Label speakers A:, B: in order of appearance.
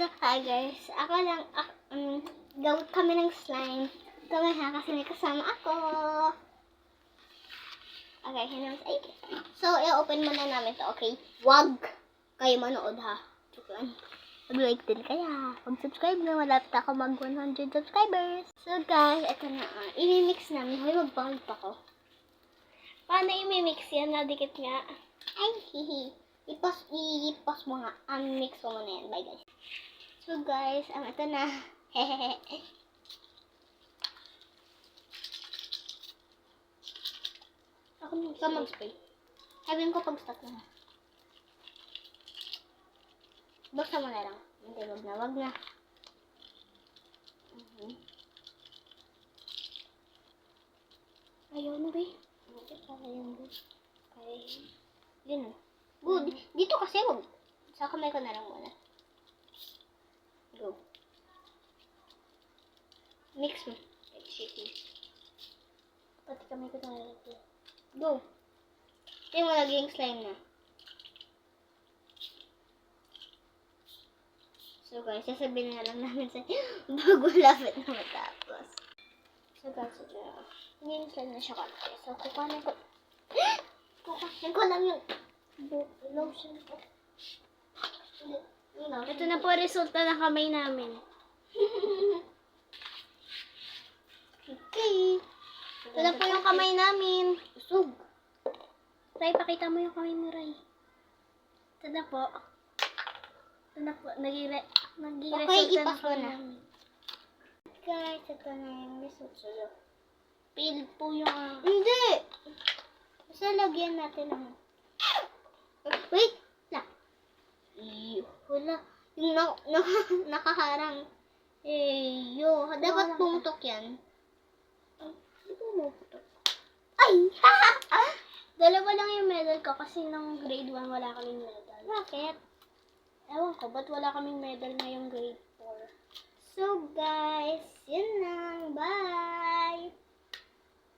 A: So, hi guys. Ako lang, gawin kami ng slime. Kami ha, kasi may kasama ako. Okay, ay. So, i-open muna namin to, okay? Wag kayo manood ha. Joke lang. Mag-like din kaya. Mag-subscribe na, malapit ako mag 100 subscribers. So guys, ito na. I-mix namin. Hoy, mag-bump ako. Paano i-mix yan? Nadikit nga. Ay, hihi. I-pause mo nga. Mix mo muna yan. Bye guys. So guys, ito na. Hehehe. Ako mag-spray. Sabihin ko pag stop na. Buksan mo na lang. Hindi, wag na. Ayaw na ba eh. Ayaw na ba. Okay. Yun. Good. Dito kasi wag. Sa kamay ko na lang muna. Go. Mix mo. Shaking. Pati kamay ko na lang. Go. Tingnan mo naging slime na. So guys, sasabihin na lang namin sa bago lapit na matapos. So guys, naging slime na siya konti. So kukuhanin ko. Kukuhanin ko lang yung lotion ko.
B: Ito na po resulta ng kamay namin.
A: Okay.
B: Ito na po yung kamay namin.
A: Usog.
B: Ray, pakita mo yung kamay mo, Ray. Ito na po. Ito na po. Naging
A: Okay,
B: resulta ng
A: ipas mo
B: kamay
A: na.
B: namin.
A: Guys, ito na yung result sa'yo.
B: Failed po yung...
A: Hindi! Basta lagyan natin ng... Wait! La. Wala. Yung nakaharang. Dapat pumutok yan. Hindi pumutok. Ay!
B: Dalawa lang yung medal ko kasi nung grade 1 wala kaming medal.
A: Bakit?
B: Ewan ko, ba't wala kaming medal ngayong grade